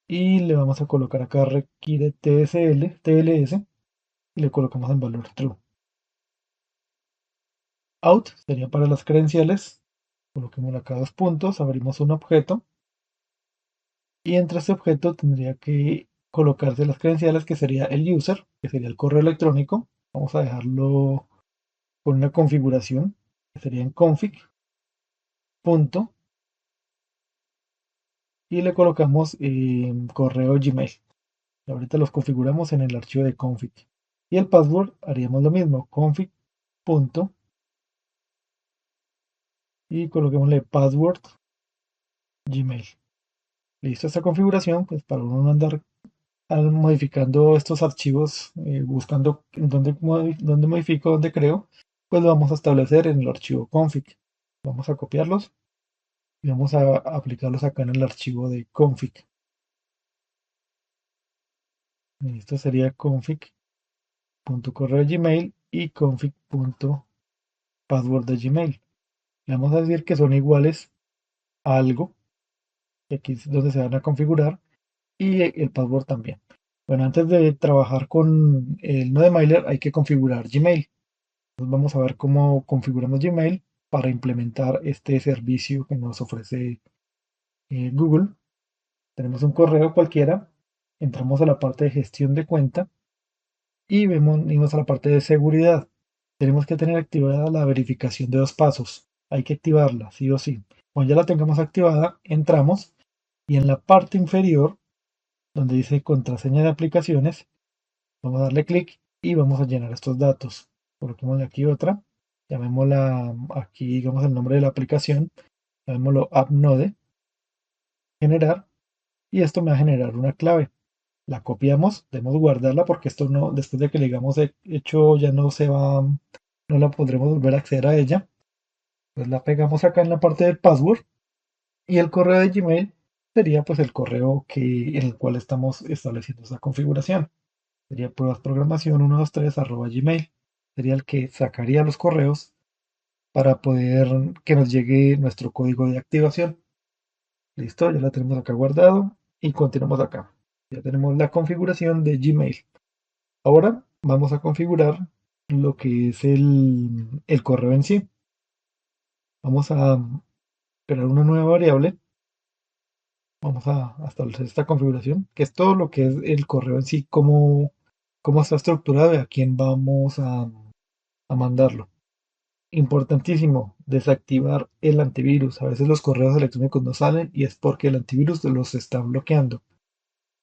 y le vamos a colocar acá requiere TLS y le colocamos en valor true. Out sería para las credenciales, coloquemos acá dos puntos, abrimos un objeto y entre este objeto tendría que colocarse las credenciales que sería el user, que sería el correo electrónico. Vamos a dejarlo con una configuración que sería en config. Punto, y le colocamos correo Gmail. Ahorita los configuramos en el archivo de config. Y el password haríamos lo mismo, config. Punto, y coloquémosle password Gmail. Listo esta configuración, pues para uno no andar modificando estos archivos, buscando dónde modifico, dónde creo, pues lo vamos a establecer en el archivo config. Vamos a copiarlos y vamos a aplicarlos acá en el archivo de config. Esto sería config.correo Gmail y config.password de Gmail. Le vamos a decir que son iguales a algo, y aquí es donde se van a configurar, y el password también. Bueno, antes de trabajar con el NodeMailer hay que configurar Gmail. Entonces vamos a ver cómo configuramos Gmail para implementar este servicio que nos ofrece Google. Tenemos un correo cualquiera, entramos a la parte de gestión de cuenta y venimos a la parte de seguridad. Tenemos que tener activada la verificación de 2 pasos. Hay que activarla, sí o sí. Cuando ya la tengamos activada, entramos y en la parte inferior, donde dice contraseña de aplicaciones, vamos a darle clic y vamos a llenar estos datos. Coloquémosle aquí otra, llamémosla aquí, digamos el nombre de la aplicación, llamémoslo AppNode, generar, y esto me va a generar una clave. La copiamos, debemos guardarla porque esto no, después de que le digamos hecho, ya no se va, no la podremos volver a acceder a ella. Pues la pegamos acá en la parte del password y el correo de Gmail sería pues el correo en el cual estamos estableciendo esa configuración. Sería pruebasprogramación123 @gmail. sería el que sacaría los correos para poder que nos llegue nuestro código de activación. Listo, ya la tenemos acá guardado y continuamos acá. Ya tenemos la configuración de Gmail. Ahora vamos a configurar lo que es el correo en sí. Vamos a crear una nueva variable. Vamos a establecer esta configuración, que es todo lo que es el correo en sí, cómo está estructurado y a quién vamos a mandarlo. Importantísimo, desactivar el antivirus. A veces los correos electrónicos no salen y es porque el antivirus los está bloqueando.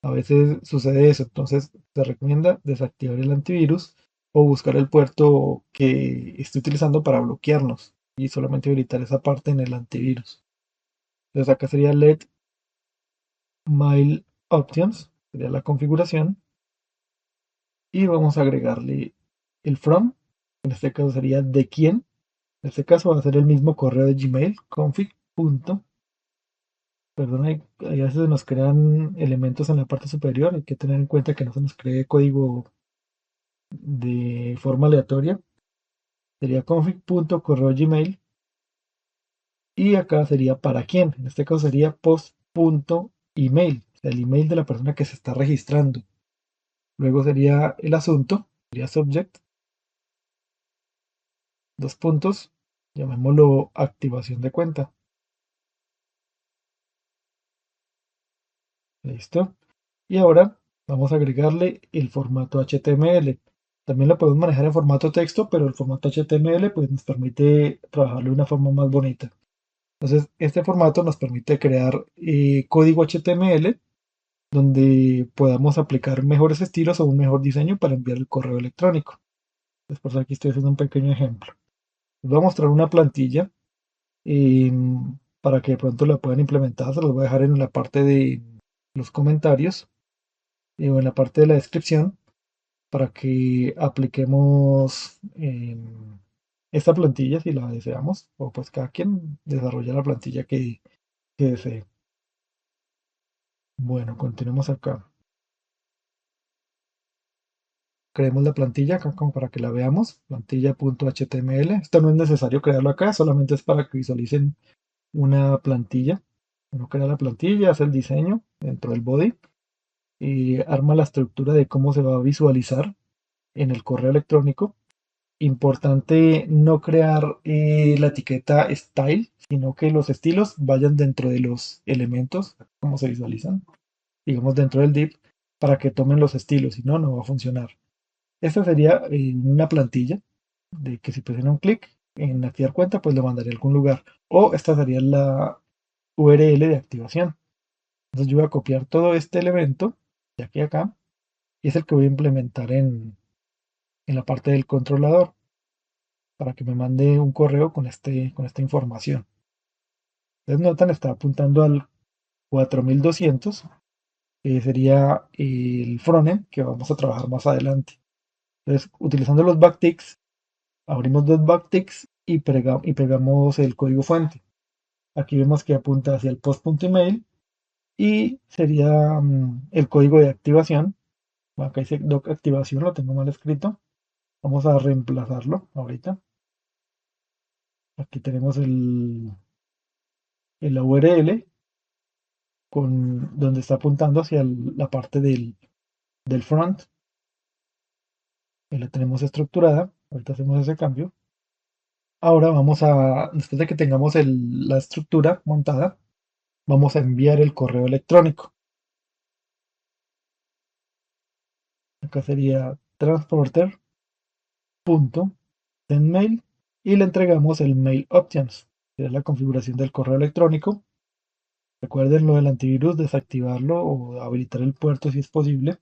A veces sucede eso, entonces se recomienda desactivar el antivirus o buscar el puerto que esté utilizando para bloquearnos y solamente habilitar esa parte en el antivirus. Entonces acá sería let mail options, sería la configuración, y vamos a agregarle el from, en este caso sería de quién. En este caso va a ser el mismo correo de Gmail, config. Perdón, hay a veces se nos crean elementos en la parte superior, hay que tener en cuenta que no se nos cree código de forma aleatoria. Sería config.correo.gmail y acá sería para quién. En este caso sería post.email, o sea, el email de la persona que se está registrando. Luego sería el asunto, sería subject, dos puntos, llamémoslo activación de cuenta. Listo. Y ahora vamos a agregarle el formato HTML. También lo podemos manejar en formato texto, pero el formato HTML pues, nos permite trabajarlo de una forma más bonita. Entonces, este formato nos permite crear código HTML donde podamos aplicar mejores estilos o un mejor diseño para enviar el correo electrónico. Entonces, por eso aquí estoy haciendo un pequeño ejemplo. Les voy a mostrar una plantilla eh, para que de pronto la puedan implementar. Se los voy a dejar en la parte de los comentarios o en la parte de la descripción para que apliquemos esta plantilla si la deseamos, o pues cada quien desarrolla la plantilla que desee. Bueno, continuemos acá. Creemos la plantilla acá como para que la veamos, plantilla.html. Esto no es necesario crearlo acá, solamente es para que visualicen una plantilla. Uno crea la plantilla, hace el diseño dentro del body y arma la estructura de cómo se va a visualizar en el correo electrónico. Importante no crear la etiqueta style, sino que los estilos vayan dentro de los elementos, como se visualizan, digamos dentro del div, para que tomen los estilos, si no, no va a funcionar. Esta sería una plantilla de que si presiono un clic en activar cuenta, pues lo mandaría a algún lugar. O esta sería la URL de activación. Entonces yo voy a copiar todo este elemento de aquí a acá y es el que voy a implementar en la parte del controlador para que me mande un correo con esta información. Entonces notan, está apuntando al 4200, que sería el frontend que vamos a trabajar más adelante. Entonces, utilizando los backticks, abrimos dos backticks y pegamos el código fuente. Aquí vemos que apunta hacia el post.email y sería el código de activación. Bueno, acá dice doc activación, lo tengo mal escrito. Vamos a reemplazarlo ahorita. Aquí tenemos el URL donde está apuntando hacia la parte del front. Y la tenemos estructurada. Ahorita hacemos ese cambio. Ahora después de que tengamos la estructura montada, vamos a enviar el correo electrónico. Acá sería transporter.sendmail y le entregamos el mail options, que es la configuración del correo electrónico. Recuerden lo del antivirus, desactivarlo o habilitar el puerto si es posible.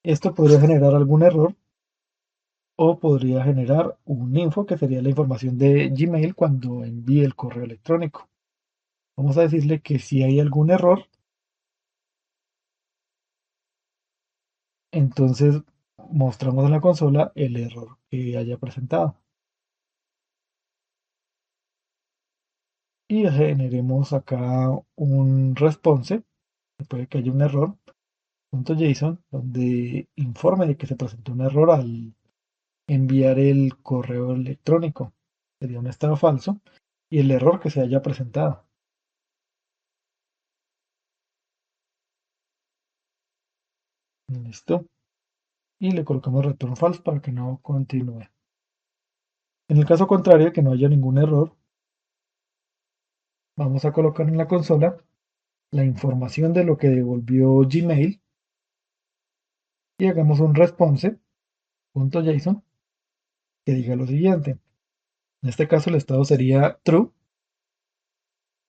Esto podría generar algún error o podría generar un info que sería la información de Gmail cuando envíe el correo electrónico. Vamos a decirle que si hay algún error, entonces mostramos en la consola el error que haya presentado. Y generemos acá un response, puede que haya un error, .json, donde informe de que se presentó un error enviar el correo electrónico. Sería un estado falso y el error que se haya presentado. Listo. Y le colocamos return false para que no continúe. En el caso contrario, que no haya ningún error, vamos a colocar en la consola la información de lo que devolvió Gmail y hagamos un response.json que diga lo siguiente. En este caso el estado sería true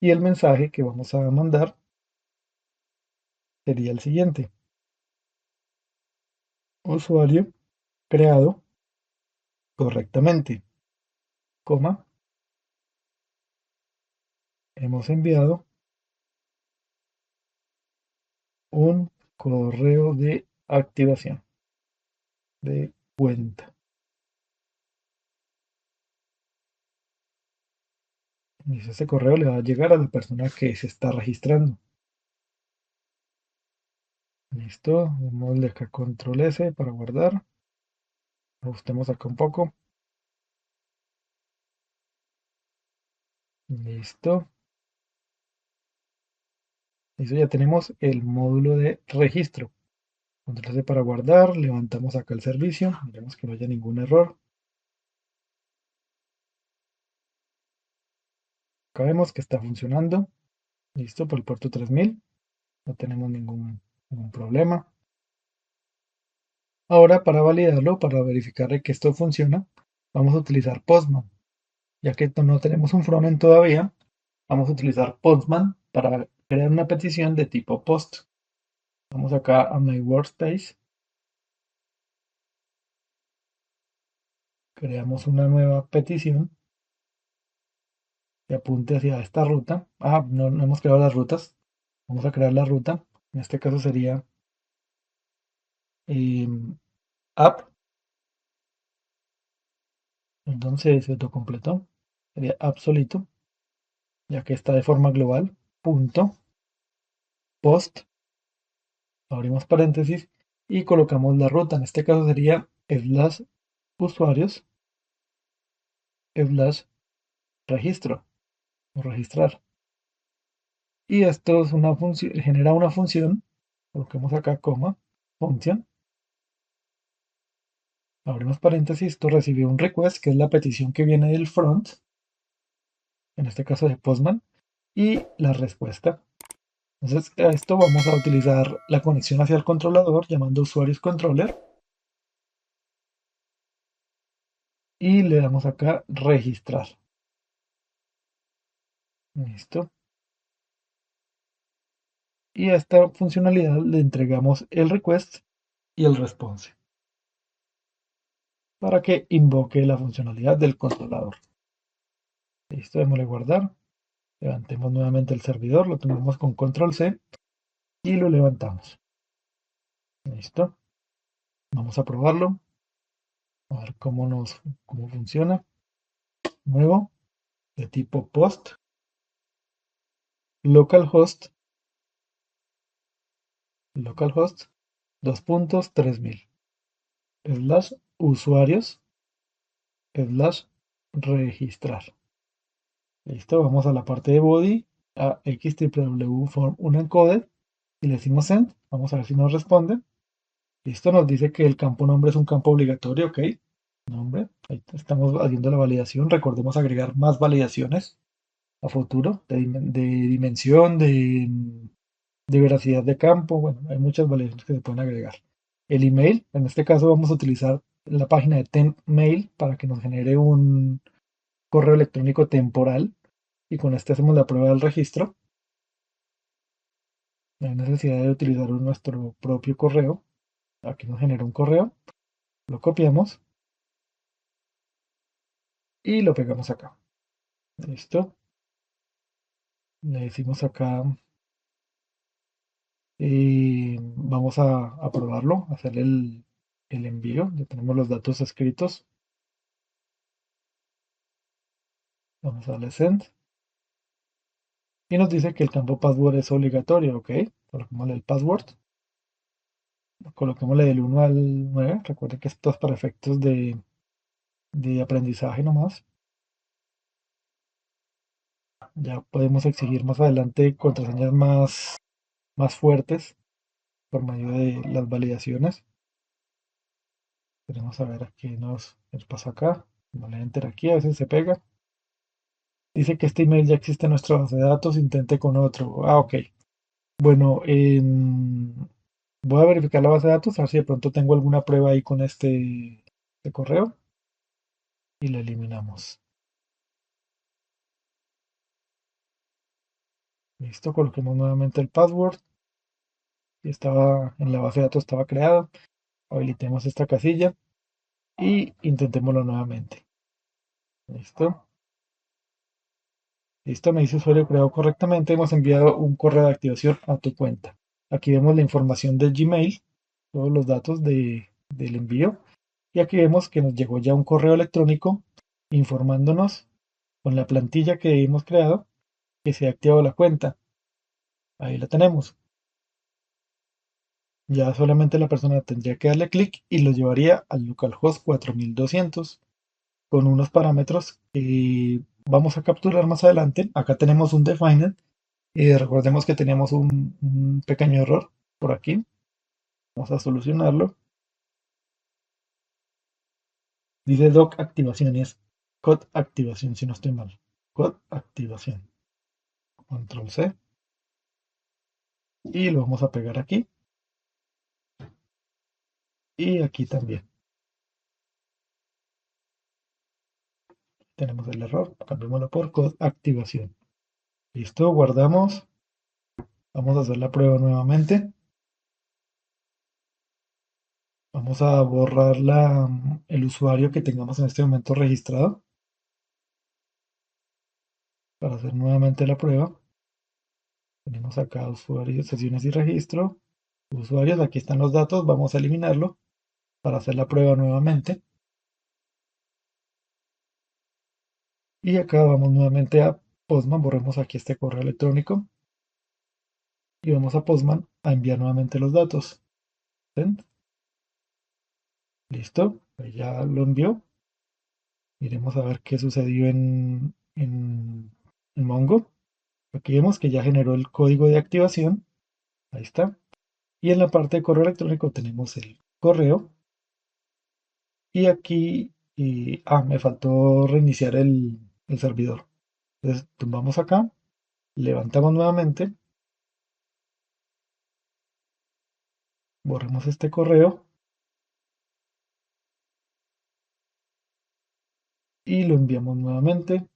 y el mensaje que vamos a mandar sería el siguiente. Usuario creado correctamente, coma, hemos enviado un correo de activación de cuenta. Y ese correo le va a llegar a la persona que se está registrando. Listo, démosle acá control S para guardar. Ajustemos acá un poco. Listo. Listo, ya tenemos el módulo de registro. Control C para guardar. Levantamos acá el servicio. Miremos que no haya ningún error. Acá vemos que está funcionando. Listo, por el puerto 3000. No tenemos ningún problema. Ahora, para validarlo, para verificar que esto funciona, vamos a utilizar Postman. Ya que no tenemos un frontend todavía, vamos a utilizar Postman para crear una petición de tipo post. Vamos acá a My Workspace. Creamos una nueva petición que apunte hacia esta ruta. No hemos creado las rutas. Vamos a crear la ruta. En este caso sería app. Entonces se autocompletó. Sería app solito, ya que está de forma global. Punto post. Abrimos paréntesis y colocamos la ruta. En este caso sería slash usuarios slash registro o registrar. Y esto es una función, genera una función. Coloquemos acá coma, función. Abrimos paréntesis, esto recibió un request, que es la petición que viene del front, en este caso de Postman, y la respuesta. Entonces, a esto vamos a utilizar la conexión hacia el controlador llamando usuarios controller y le damos acá registrar. Listo. Y a esta funcionalidad le entregamos el request y el response para que invoque la funcionalidad del controlador. Listo, démosle guardar. Levantemos nuevamente el servidor, lo tomamos con control C y lo levantamos. Listo. Vamos a probarlo. A ver cómo funciona. Nuevo, de tipo post, localhost, localhost, 2.3000, slash usuarios, slash registrar. Listo, vamos a la parte de body, a xww form unencoded y le decimos send. Vamos a ver si nos responde. Listo, nos dice que el campo nombre es un campo obligatorio, ok. Nombre, ahí estamos haciendo la validación. Recordemos agregar más validaciones a futuro de dimensión, de veracidad de campo. Bueno, hay muchas validaciones que se pueden agregar. El email, en este caso vamos a utilizar la página de TempMail para que nos genere un correo electrónico temporal y con este hacemos la prueba del registro. No hay necesidad de utilizar nuestro propio correo. Aquí nos genera un correo, lo copiamos y lo pegamos acá. Listo. Le decimos acá, vamos a probarlo, hacer el envío. Ya tenemos los datos escritos. Vamos a darle send. Y nos dice que el campo password es obligatorio, ok. Coloquémosle el password. Coloquémosle del 1 al 9. Recuerden que esto es para efectos de de aprendizaje nomás. Ya podemos exigir más adelante contraseñas más fuertes por medio de las validaciones. Tenemos a ver qué nos pasa acá. Vale, enter aquí, a veces se pega. Dice que este email ya existe en nuestra base de datos, intente con otro. Ah, ok. Bueno, voy a verificar la base de datos, a ver si de pronto tengo alguna prueba ahí con este correo y lo eliminamos. Listo, coloquemos nuevamente el password. Y estaba en la base de datos, estaba creado. Habilitemos esta casilla y intentémoslo nuevamente. Listo. Listo, me dice usuario creado correctamente. Hemos enviado un correo de activación a tu cuenta. Aquí vemos la información del Gmail, todos los datos del envío. Y aquí vemos que nos llegó ya un correo electrónico informándonos con la plantilla que hemos creado que se ha activado la cuenta. Ahí la tenemos. Ya solamente la persona tendría que darle clic y lo llevaría al localhost 4200 con unos parámetros que vamos a capturar más adelante. Acá tenemos un defined y recordemos que teníamos un pequeño error por aquí. Vamos a solucionarlo. Dice doc activación y es code activación si no estoy mal. Code activación. Control C y lo vamos a pegar aquí y aquí también. Tenemos el error, cambiémoslo por code activación. Listo, guardamos. Vamos a hacer la prueba nuevamente. Vamos a borrar el usuario que tengamos en este momento registrado para hacer nuevamente la prueba. Tenemos acá usuarios, sesiones y registro. Usuarios, aquí están los datos. Vamos a eliminarlo para hacer la prueba nuevamente. Y acá vamos nuevamente a Postman. Borremos aquí este correo electrónico. Y vamos a Postman a enviar nuevamente los datos. Send. Listo. Ahí ya lo envió. Iremos a ver qué sucedió en Mongo. Aquí vemos que ya generó el código de activación. Ahí está. Y en la parte de correo electrónico tenemos el correo. Y aquí, me faltó reiniciar el servidor. Entonces, tumbamos acá, levantamos nuevamente, borremos este correo y lo enviamos nuevamente.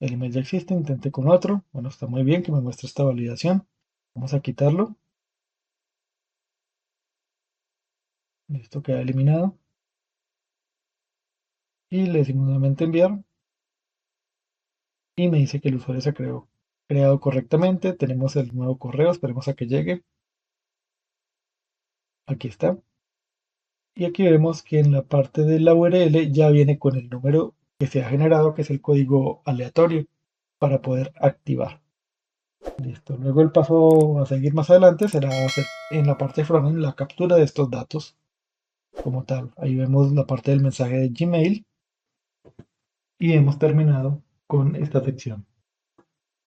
El email ya existe, intente con otro. Bueno, está muy bien que me muestre esta validación. Vamos a quitarlo. Listo, queda eliminado. Y le decimos nuevamente enviar. Y me dice que el usuario se creado correctamente. Tenemos el nuevo correo, esperemos a que llegue. Aquí está. Y aquí vemos que en la parte de la URL ya viene con el número que se ha generado, que es el código aleatorio para poder activar. Listo. Luego el paso a seguir más adelante será hacer en la parte de frontend la captura de estos datos como tal. Ahí vemos la parte del mensaje de Gmail y hemos terminado con esta sección.